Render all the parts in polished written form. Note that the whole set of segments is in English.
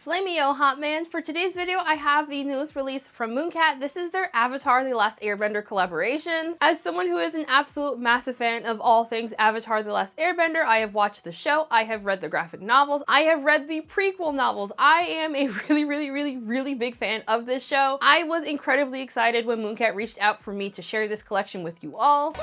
Flameo Hotman. For today's video, I have the newest release from Mooncat. This is their Avatar: The Last Airbender collaboration. As someone who is an absolute massive fan of all things Avatar: The Last Airbender, I have watched the show, I have read the graphic novels, I have read the prequel novels. I am a really big fan of this show. I was incredibly excited when Mooncat reached out for me to share this collection with you all.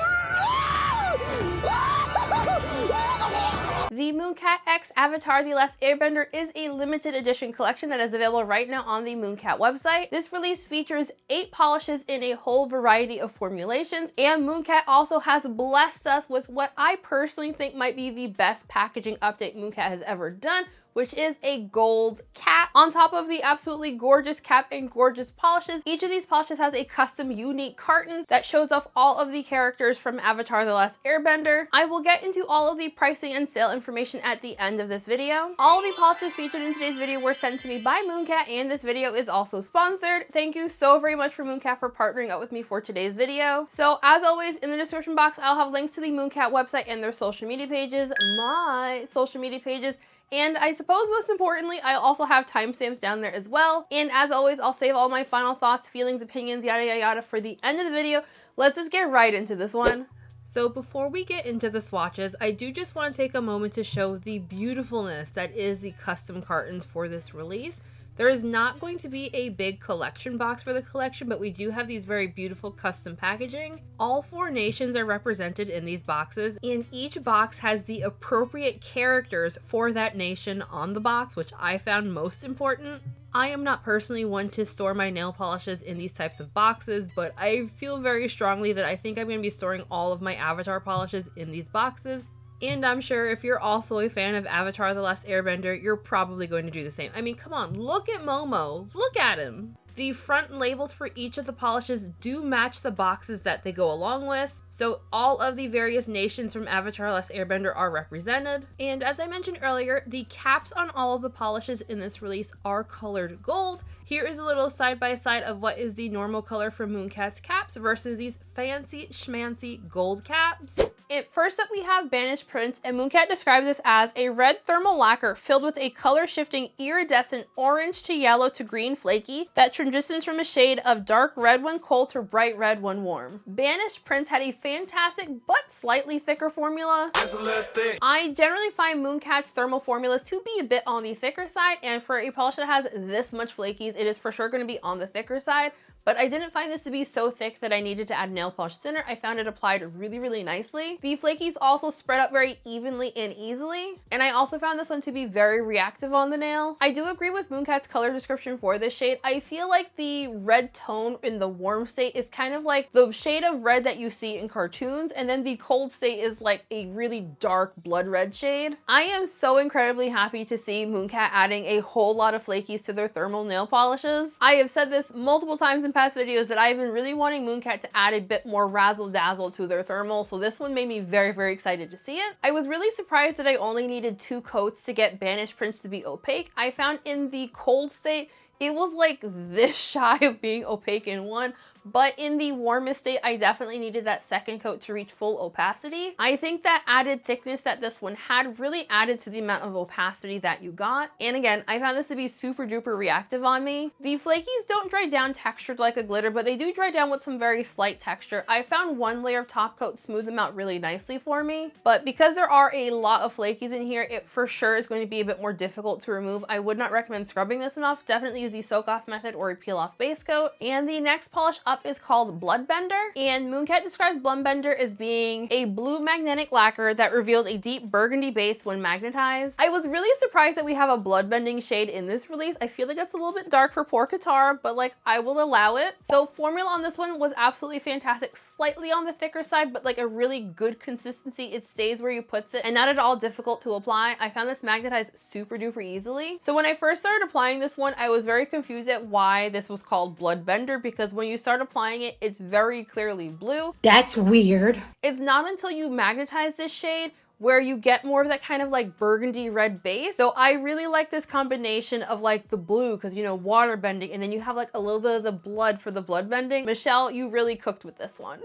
The Mooncat X Avatar: The Last Airbender is a limited edition collection that is available right now on the Mooncat website. This release features 8 polishes in a whole variety of formulations, and Mooncat also has blessed us with what I personally think might be the best packaging update Mooncat has ever done, which is a gold cap. On top of the absolutely gorgeous cap and gorgeous polishes, each of these polishes has a custom unique carton that shows off all of the characters from Avatar: The Last Airbender. I will get into all of the pricing and sale information at the end of this video. All of the polishes featured in today's video were sent to me by Mooncat, and this video is also sponsored. Thank you so very much for Mooncat for partnering up with me for today's video. So as always, in the description box, I'll have links to the Mooncat website and their social media pages, my social media pages, and I suppose most importantly, I also have timestamps down there as well. And as always, I'll save all my final thoughts, feelings, opinions, yada yada yada for the end of the video. Let's just get right into this one. So before we get into the swatches, I do just want to take a moment to show the beautifulness that is the custom cartons for this release. There is not going to be a big collection box for the collection, but we do have these very beautiful custom packaging. All 4 nations are represented in these boxes, and each box has the appropriate characters for that nation on the box, which I found most important. I am not personally one to store my nail polishes in these types of boxes, but I feel very strongly that I think I'm going to be storing all of my Avatar polishes in these boxes. And I'm sure if you're also a fan of Avatar: The Last Airbender, you're probably going to do the same. I mean, come on, look at Momo. Look at him. The front labels for each of the polishes do match the boxes that they go along with. So all of the various nations from Avatar: The Last Airbender are represented. And as I mentioned earlier, the caps on all of the polishes in this release are colored gold. Here is a little side-by-side of what is the normal color for Mooncat's caps versus these fancy schmancy gold caps. First up, we have Banished Price, and Mooncat describes this as a red thermal lacquer filled with a color-shifting iridescent orange to yellow to green flaky that transitions from a shade of dark red when cold to bright red when warm. Banished Price had a fantastic but slightly thicker formula. I generally find Mooncat's thermal formulas to be a bit on the thicker side, and for a polish that has this much flakies, it is for sure going to be on the thicker side. But I didn't find this to be so thick that I needed to add nail polish thinner. I found it applied really nicely. The flakies also spread up very evenly and easily. And I also found this one to be very reactive on the nail. I do agree with Mooncat's color description for this shade. I feel like the red tone in the warm state is kind of like the shade of red that you see in cartoons. And then the cold state is like a really dark blood red shade. I am so incredibly happy to see Mooncat adding a whole lot of flakies to their thermal nail polishes. I have said this multiple times in past videos that I've been really wanting Mooncat to add a bit more razzle dazzle to their thermal, so this one made me very excited to see it. I was really surprised that I only needed 2 coats to get Banished Price to be opaque. I found in the cold state it was like this shy of being opaque in one, but in the warmest state, I definitely needed that second coat to reach full opacity. I think that added thickness that this one had really added to the amount of opacity that you got. And again, I found this to be super duper reactive on me. The flakies don't dry down textured like a glitter, but they do dry down with some very slight texture. I found one layer of top coat smoothed them out really nicely for me, but because there are a lot of flakies in here, it for sure is going to be a bit more difficult to remove. I would not recommend scrubbing this one off. Definitely use the soak off method or a peel off base coat. And the next polish up is called Bloodbender, and Mooncat describes Bloodbender as being a blue magnetic lacquer that reveals a deep burgundy base when magnetized. I was really surprised that we have a bloodbending shade in this release. I feel like that's a little bit dark for poor Katara, but like I will allow it. So formula on this one was absolutely fantastic, slightly on the thicker side, but like a really good consistency. It stays where you puts it and not at all difficult to apply. I found this magnetized super duper easily. So when I first started applying this one, I was very confused at why this was called Bloodbender, because when you start applying it, it's very clearly blue. That's weird. It's not until you magnetize this shade where you get more of that kind of like burgundy red base. So I really like this combination of like the blue, because you know, water bending, and then you have like a little bit of the blood for the blood bending. Michelle, you really cooked with this one.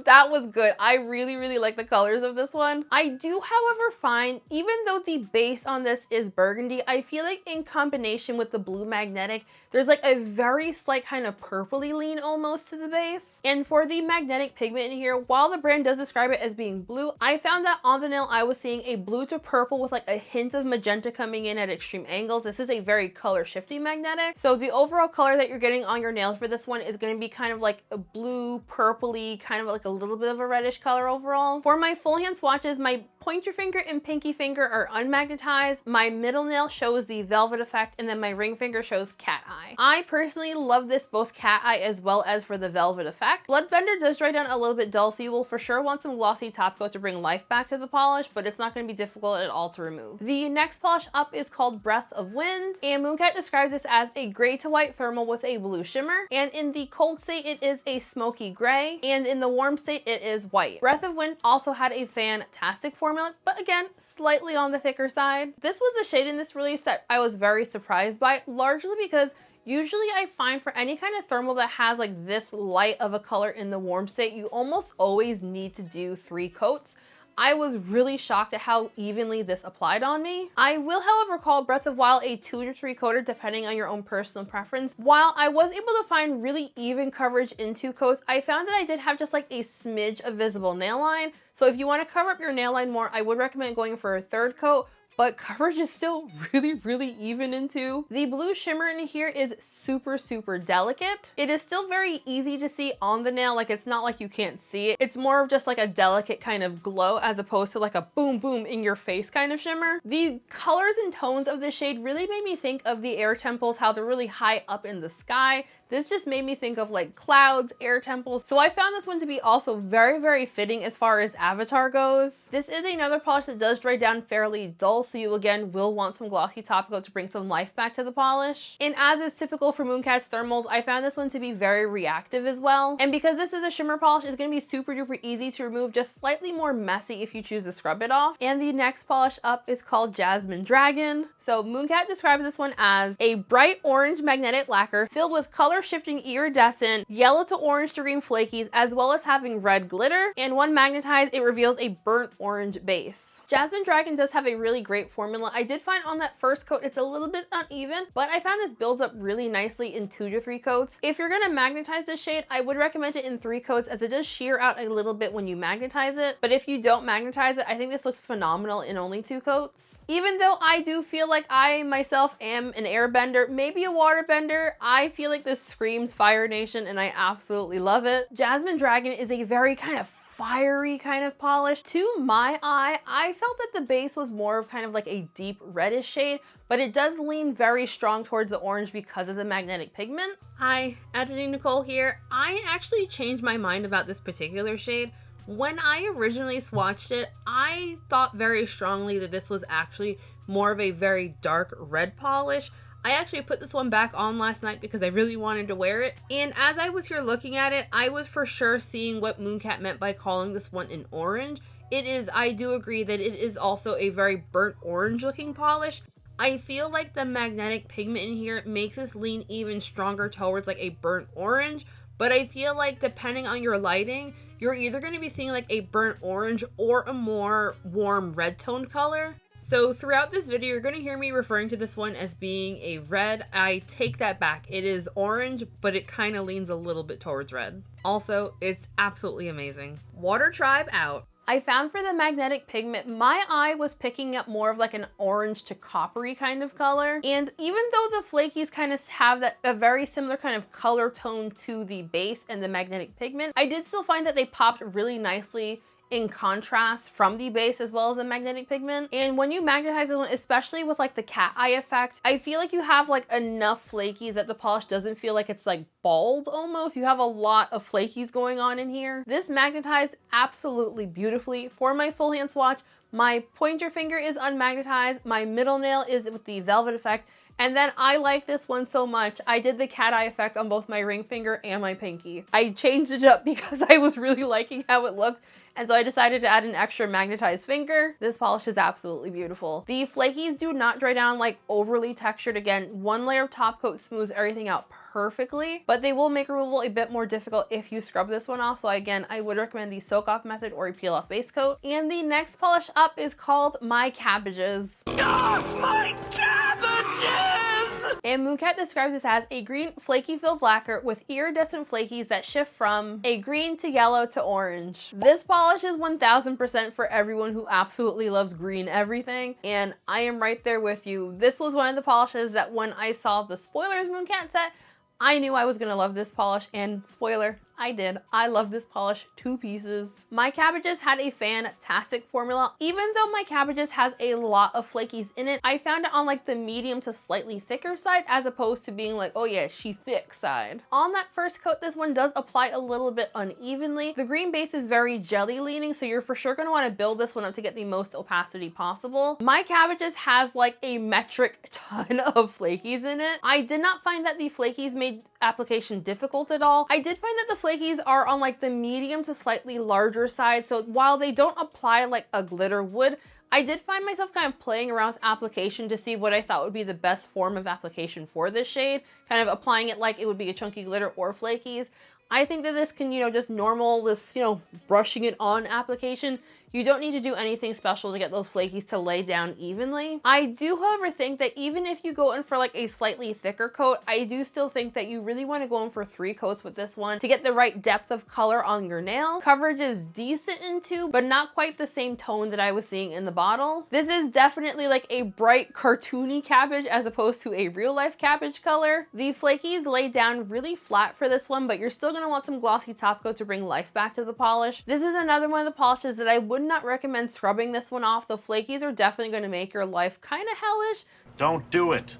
that was good. I really, really like the colors of this one. I do, however, find even though the base on this is burgundy, I feel like in combination with the blue magnetic, there's like a very slight kind of purpley lean almost to the base. And for the magnetic pigment in here, while the brand does describe it as being blue, I found that on the nail I was seeing a blue to purple with like a hint of magenta coming in at extreme angles. This is a very color shifty magnetic. So the overall color that you're getting on your nails for this one is going to be kind of like a blue, purpley, kind of like a little bit of a reddish color overall. For my full hand swatches, my pointer finger and pinky finger are unmagnetized. My middle nail shows the velvet effect, and then my ring finger shows cat eye. I personally love this both cat eye as well as for the velvet effect. Bloodbender does dry down a little bit dull, so you will for sure want some glossy top coat to bring life back to the polish, but it's not going to be difficult at all to remove. The next polish up is called Breath of Wind, and Mooncat describes this as a gray to white thermal with a blue shimmer, and in the cold state it is a smoky gray, and in the warm state it is white. Breath of Wind also had a fantastic formula, but again, slightly on the thicker side. This was a shade in this release that I was very surprised by, largely because usually I find for any kind of thermal that has like this light of a color in the warm state, you almost always need to do 3 coats. I was really shocked at how evenly this applied on me. I will, however, call Breath of Wild a 2 to 3 coater depending on your own personal preference. While I was able to find really even coverage in 2 coats, I found that I did have just like a smidge of visible nail line. So if you want to cover up your nail line more, I would recommend going for a 3rd coat, but coverage is still really, really even in 2. The blue shimmer in here is super, super delicate. It is still very easy to see on the nail, like it's not like you can't see it. It's more of just like a delicate kind of glow as opposed to like a boom, boom in your face kind of shimmer. The colors and tones of this shade really made me think of the air temples, how they're really high up in the sky. This just made me think of like clouds, air temples. So I found this one to be also very, very fitting as far as avatar goes. This is another polish that does dry down fairly dull, so you again will want some glossy top coat to bring some life back to the polish. And as is typical for Mooncat's thermals, I found this one to be very reactive as well. And because this is a shimmer polish, it's going to be super duper easy to remove, just slightly more messy if you choose to scrub it off. And the next polish up is called Jasmine Dragon. So Mooncat describes this one as a bright orange magnetic lacquer filled with color shifting iridescent yellow to orange to green flakies, as well as having red glitter. And when magnetized, it reveals a burnt orange base. Jasmine Dragon does have a really great formula. I did find on that first coat it's a little bit uneven, but I found this builds up really nicely in 2 to 3 coats. If you're gonna magnetize this shade, I would recommend it in 3 coats, as it does shear out a little bit when you magnetize it. But if you don't magnetize it, I think this looks phenomenal in only 2 coats. Even though I do feel like I myself am an airbender, maybe a waterbender, I feel like this screams Fire Nation and I absolutely love it. Jasmine Dragon is a very kind of fiery kind of polish. To my eye, I felt that the base was more of kind of like a deep reddish shade, but it does lean very strong towards the orange because of the magnetic pigment. Hi, editing Nicole here. I actually changed my mind about this particular shade. When I originally swatched it, I thought very strongly that this was actually more of a very dark red polish. I actually put this one back on last night because I really wanted to wear it. And as I was here looking at it, I was for sure seeing what Mooncat meant by calling this one an orange. It is, I do agree that it is also a very burnt orange looking polish. I feel like the magnetic pigment in here makes this lean even stronger towards like a burnt orange. But I feel like depending on your lighting, you're either going to be seeing like a burnt orange or a more warm red toned color. So throughout this video, you're going to hear me referring to this one as being a red. I take that back. It is orange, but it kind of leans a little bit towards red. Also, it's absolutely amazing. Water Tribe out. I found for the magnetic pigment, my eye was picking up more of like an orange to coppery kind of color. And even though the flakies kind of have that a very similar kind of color tone to the base and the magnetic pigment, I did still find that they popped really nicely in contrast from the base as well as the magnetic pigment. And when you magnetize this one, especially with like the cat eye effect, I feel like you have like enough flakies that the polish doesn't feel like it's like bald almost. You have a lot of flakies going on in here. This magnetized absolutely beautifully. For my full hand swatch, my pointer finger is unmagnetized, my middle nail is with the velvet effect, And then I like this one so much, I did the cat eye effect on both my ring finger and my pinky. I changed it up because I was really liking how it looked. And so I decided to add an extra magnetized finger. This polish is absolutely beautiful. The flakies do not dry down like overly textured. Again, one layer of top coat smooths everything out perfectly, but they will make removal a bit more difficult if you scrub this one off. So again, I would recommend the soak off method or a peel off base coat. And the next polish up is called My Cabbages. Oh, my cabbages! And Mooncat describes this as a green flaky filled lacquer with iridescent flakies that shift from a green to yellow to orange. This polish is 1000% for everyone who absolutely loves green everything, and I am right there with you. This was one of the polishes that when I saw the Spoilers Mooncat set, I knew I was gonna love this polish, and spoiler, I did. I love this polish to pieces. My Cabbages had a fantastic formula. Even though My Cabbages has a lot of flakies in it, I found it on like the medium to slightly thicker side as opposed to being like, oh yeah, she thick side. On that first coat, this one does apply a little bit unevenly. The green base is very jelly leaning, so you're for sure gonna wanna build this one up to get the most opacity possible. My Cabbages has like a metric ton of flakies in it. I did not find that the flakies made application difficult at all. I did find that the flakies are on like the medium to slightly larger side, so while they don't apply like a glitter would, I did find myself kind of playing around with application to see what I thought would be the best form of application for this shade, kind of applying it like it would be a chunky glitter or flakies. I think that this can, you know, just normal, this, you know, brushing it on application. You don't need to do anything special to get those flakies to lay down evenly. I do, however, think that even if you go in for like a slightly thicker coat, I do still think that you really want to go in for 3 coats with this one to get the right depth of color on your nail. Coverage is decent in 2, but not quite the same tone that I was seeing in the bottle. This is definitely like a bright cartoony cabbage as opposed to a real life cabbage color. The flakies lay down really flat for this one, but you're still going to want some glossy top coat to bring life back to the polish. This is another one of the polishes that I would not recommend scrubbing this one off. The flakies are definitely going to make your life kind of hellish. Don't do it.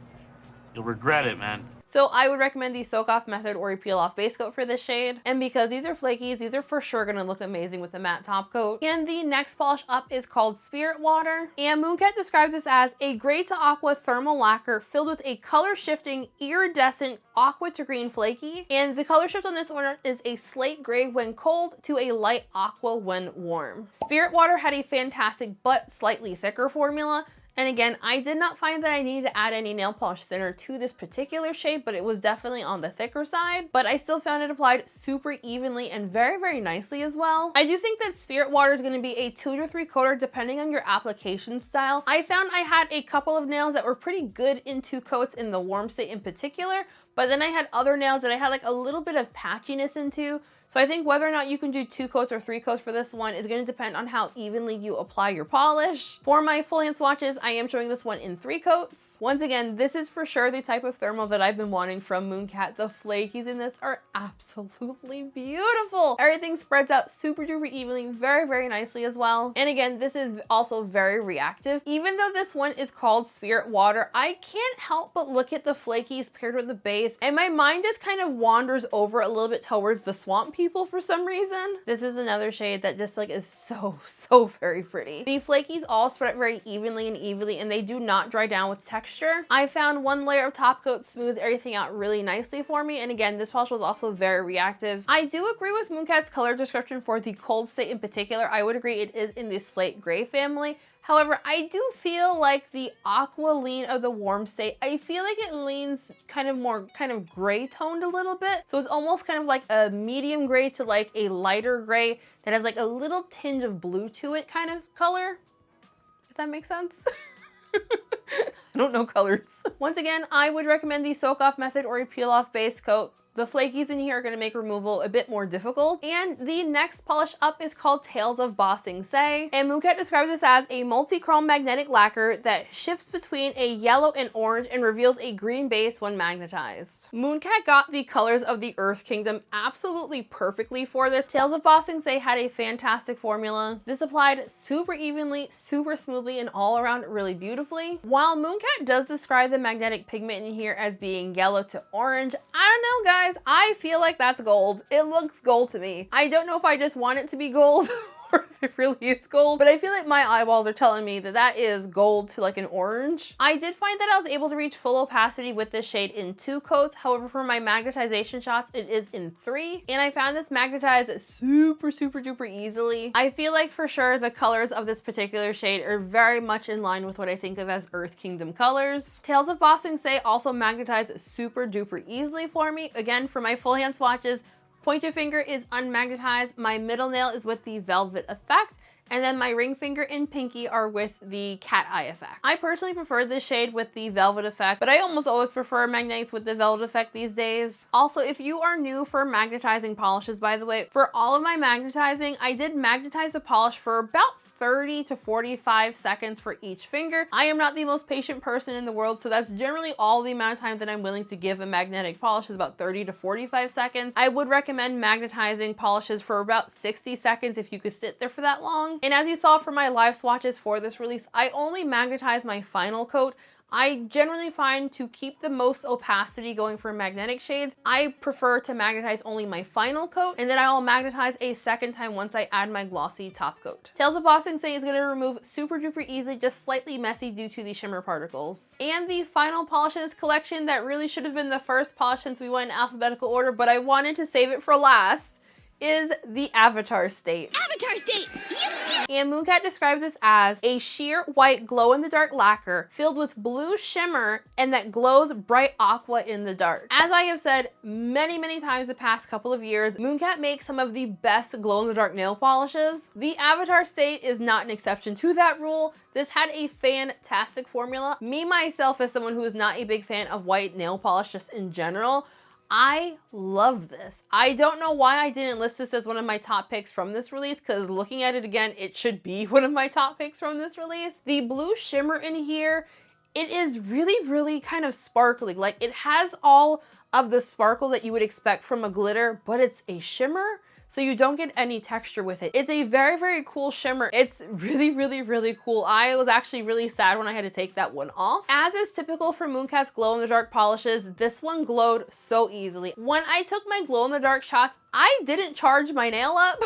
You'll regret it, man. So I would recommend the soak off method or a peel off base coat for this shade. And because these are flakies, these are for sure going to look amazing with the matte top coat. And the next polish up is called Spirit Water. And Mooncat describes this as a gray to aqua thermal lacquer filled with a color shifting iridescent aqua to green flaky. And the color shift on this one is a slate gray when cold to a light aqua when warm. Spirit Water had a fantastic but slightly thicker formula. And again, I did not find that I needed to add any nail polish thinner to this particular shade, but it was definitely on the thicker side. But I still found it applied super evenly and very, very nicely as well. I do think that Spirit Water is going to be a 2 to 3 coater depending on your application style. I found I had a couple of nails that were pretty good in 2 coats in the warm state in particular, but then I had other nails that I had like a little bit of patchiness into. So I think whether or not you can do 2 coats or 3 coats for this one is going to depend on how evenly you apply your polish. For my full hand swatches, I am showing this one in 3 coats. Once again, this is for sure the type of thermal that I've been wanting from Mooncat. The flakies in this are absolutely beautiful. Everything spreads out super duper evenly, very, very nicely as well. And again, this is also very reactive. Even though this one is called Spirit Water, I can't help but look at the flakies paired with the base, and my mind just kind of wanders over a little bit towards the swamp people for some reason. This is another shade that just like is so very pretty. The flakies all spread out very evenly and they do not dry down with texture. I found 1 layer of top coat smoothed everything out really nicely for me, and again, this polish was also very reactive. I do agree with Mooncat's color description for the cold state in particular. I would agree it is in the slate gray family. However, I do feel like the aqua lean of the warm state, I feel like it leans kind of gray toned a little bit. So it's almost kind of like a medium gray to like a lighter gray that has like a little tinge of blue to it kind of color, if that makes sense. I don't know colors. Once again, I would recommend the soak off method or a peel off base coat. The flakies in here are going to make removal a bit more difficult. And the next polish up is called Tales of Ba Sing Se. And Mooncat describes this as a multi-chrome magnetic lacquer that shifts between a yellow and orange and reveals a green base when magnetized. Mooncat got the colors of the Earth Kingdom absolutely perfectly for this. Tales of Ba Sing Se had a fantastic formula. This applied super evenly, super smoothly, and all around really beautifully. While Mooncat does describe the magnetic pigment in here as being yellow to orange, I don't know, guys. I feel like that's gold. It looks gold to me. I don't know if I just want it to be gold or if it really is gold, but I feel like my eyeballs are telling me that that is gold to like an orange. I did find that I was able to reach full opacity with this shade in 2 coats. However, for my magnetization shots, it is in 3. And I found this magnetized super duper easily. I feel like for sure the colors of this particular shade are very much in line with what I think of as Earth Kingdom colors. Tales of Ba Sing Se also magnetized super duper easily for me. Again, for my full hand swatches, pointer finger is unmagnetized, my middle nail is with the velvet effect, and then my ring finger and pinky are with the cat eye effect. I personally prefer this shade with the velvet effect, but I almost always prefer magnetics with the velvet effect these days. Also, if you are new for magnetizing polishes, by the way, for all of my magnetizing, I did magnetize the polish for about 30 to 45 seconds for each finger. I am not the most patient person in the world, so that's generally all the amount of time that I'm willing to give a magnetic polish is about 30 to 45 seconds. I would recommend magnetizing polishes for about 60 seconds if you could sit there for that long. And as you saw from my live swatches for this release, I only magnetize my final coat. I generally find to keep the most opacity going for magnetic shades, I prefer to magnetize only my final coat, and then I'll magnetize a second time once I add my glossy top coat. Tales of Ba Sing Se is going to remove super duper easily, just slightly messy due to the shimmer particles. And the final polish in this collection that really should have been the first polish since we went in alphabetical order, but I wanted to save it for last, is the Avatar State. Avatar State! And Mooncat describes this as a sheer white glow-in-the-dark lacquer filled with blue shimmer and that glows bright aqua in the dark. As I have said many times the past couple of years, Mooncat makes some of the best glow-in-the-dark nail polishes. The Avatar State is not an exception to that rule. This had a fantastic formula. Me, myself, as someone who is not a big fan of white nail polish just in general, I love this. I don't know why I didn't list this as one of my top picks from this release, because looking at it again, it should be one of my top picks from this release. The blue shimmer in here, it is really kind of sparkly. Like, it has all of the sparkle that you would expect from a glitter, but it's a shimmer, so you don't get any texture with it. It's a very cool shimmer. It's really cool. I was actually really sad when I had to take that one off. As is typical for Mooncat's glow-in-the-dark polishes, this one glowed so easily. When I took my glow-in-the-dark shots, I didn't charge my nail up.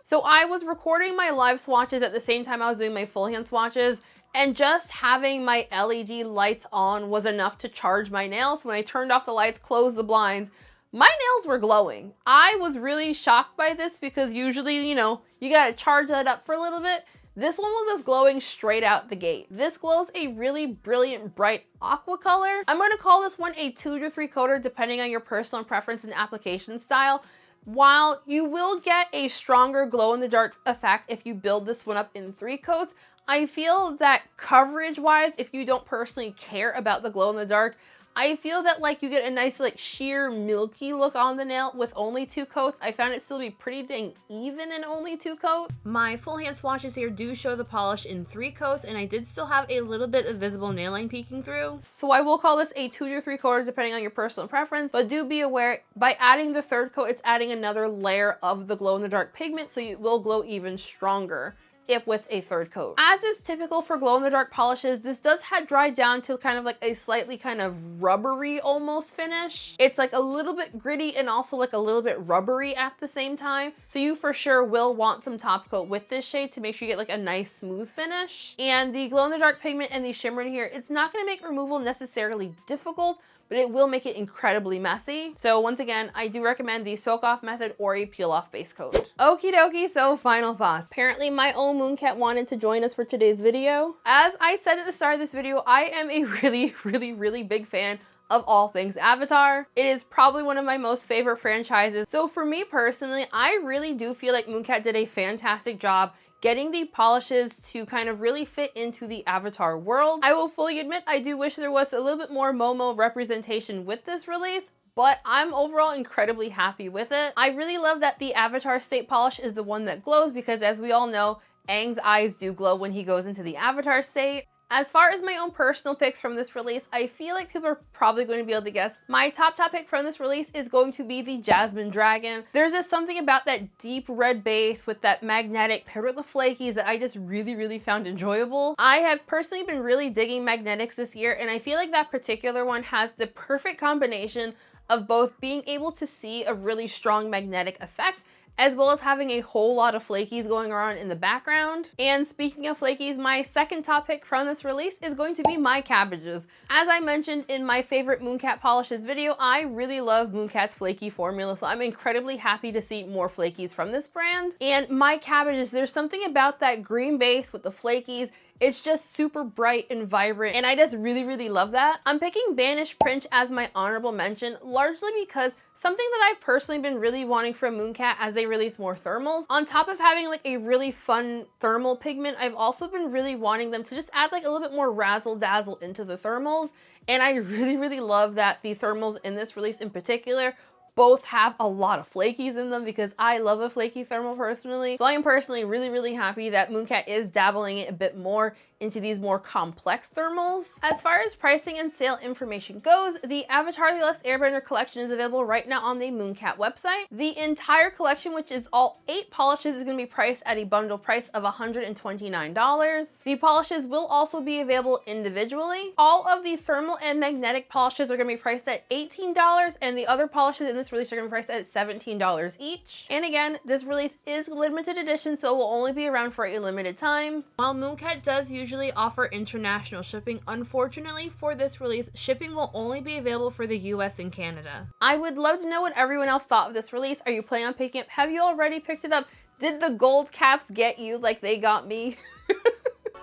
So I was recording my live swatches at the same time I was doing my full hand swatches, and just having my LED lights on was enough to charge my nails. When I turned off the lights, closed the blinds, my nails were glowing. I was really shocked by this because usually, you know, you gotta charge that up for a little bit. This one was just glowing straight out the gate. This glows a really brilliant, bright aqua color. I'm gonna call this one a 2 to 3 coater depending on your personal preference and application style. While you will get a stronger glow-in-the-dark effect if you build this one up in 3 coats, I feel that coverage-wise, if you don't personally care about the glow-in-the-dark, I feel that like you get a nice like sheer milky look on the nail with only 2 coats. I found it still be pretty dang even in only 2 coats. My full hand swatches here do show the polish in 3 coats, and I did still have a little bit of visible nail line peeking through. So I will call this a 2 to 3 coater depending on your personal preference, but do be aware by adding the 3rd coat, it's adding another layer of the glow in the dark pigment, so it will glow even stronger if with a 3rd coat. As is typical for glow-in-the-dark polishes, this does have dried down to kind of like a slightly kind of rubbery almost finish. It's like a little bit gritty and also like a little bit rubbery at the same time. So you for sure will want some top coat with this shade to make sure you get like a nice smooth finish. And the glow-in-the-dark pigment and the shimmer in here, it's not gonna make removal necessarily difficult, but it will make it incredibly messy. So once again, I do recommend the soak off method or a peel off base coat. Okie dokie, so final thoughts. Apparently my own Mooncat wanted to join us for today's video. As I said at the start of this video, I am a really big fan of all things Avatar. It is probably one of my most favorite franchises. So for me personally, I really do feel like Mooncat did a fantastic job getting the polishes to kind of really fit into the Avatar world. I will fully admit I do wish there was a little bit more Momo representation with this release, but I'm overall incredibly happy with it. I really love that the Avatar State polish is the one that glows because, as we all know, Aang's eyes do glow when he goes into the Avatar State. As far as my own personal picks from this release, I feel like people are probably going to be able to guess. My top pick from this release is going to be the Jasmine Dragon. There's just something about that deep red base with that magnetic paired with the flakies that I just really found enjoyable. I have personally been really digging magnetics this year, and I feel like that particular one has the perfect combination of both being able to see a really strong magnetic effect as well as having a whole lot of flakies going around in the background. And speaking of flakies, my second top pick from this release is going to be my Cabbages. As I mentioned in my favorite Mooncat polishes video, I really love Mooncat's flaky formula, so I'm incredibly happy to see more flakies from this brand. And my Cabbages, there's something about that green base with the flakies. It's just super bright and vibrant, and I just really love that. I'm picking Banished Price as my honorable mention, largely because something that I've personally been really wanting from Mooncat as they release more thermals. On top of having like a really fun thermal pigment, I've also been really wanting them to just add like a little bit more razzle dazzle into the thermals. And I really love that the thermals in this release in particular both have a lot of flakies in them because I love a flaky thermal personally. So I am personally really happy that Mooncat is dabbling it a bit more into these more complex thermals. As far as pricing and sale information goes, the Avatar The Last Airbender collection is available right now on the Mooncat website. The entire collection, which is all 8 polishes, is going to be priced at a bundle price of $129. The polishes will also be available individually. All of the thermal and magnetic polishes are going to be priced at $18, and the other polishes in this release are going to be priced at $17 each. And again, this release is limited edition, so it will only be around for a limited time. While Mooncat does usually offer international shipping, unfortunately for this release, shipping will only be available for the US and Canada. I would love to know what everyone else thought of this release. Are you planning on picking it up? Have you already picked it up? Did the gold caps get you like they got me?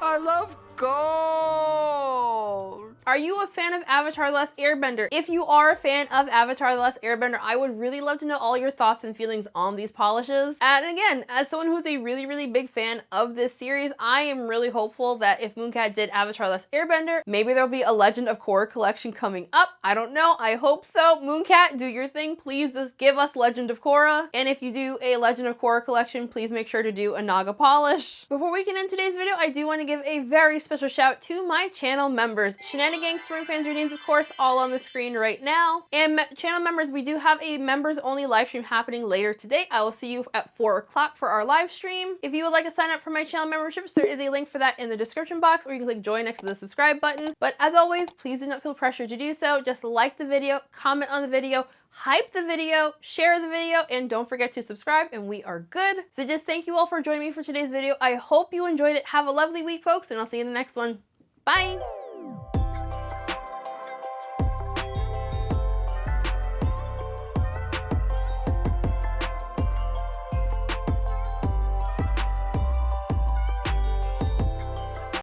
I love gold! Are you a fan of Avatar The Last Airbender? If you are a fan of Avatar The Last Airbender, I would really love to know all your thoughts and feelings on these polishes. And again, as someone who's a really big fan of this series, I am really hopeful that if Mooncat did Avatar The Last Airbender, maybe there'll be a Legend of Korra collection coming up. I don't know. I hope so. Mooncat, do your thing. Please just give us Legend of Korra. And if you do a Legend of Korra collection, please make sure to do a Naga polish. Before we can end today's video, I do want to give a very special shout to my channel members. Shenanigans, Swing Fans, your names, of course, all on the screen right now. And channel members, we do have a members only live stream happening later today. I will see you at 4 o'clock for our live stream. If you would like to sign up for my channel memberships, there is a link for that in the description box, or you can click join next to the subscribe button. But as always, please do not feel pressured to do so. Just like the video, comment on the video, hype the video, share the video, and don't forget to subscribe, and we are good. So just thank you all for joining me for today's video. I hope you enjoyed it. Have a lovely week, folks, and I'll see you in the next one. Bye!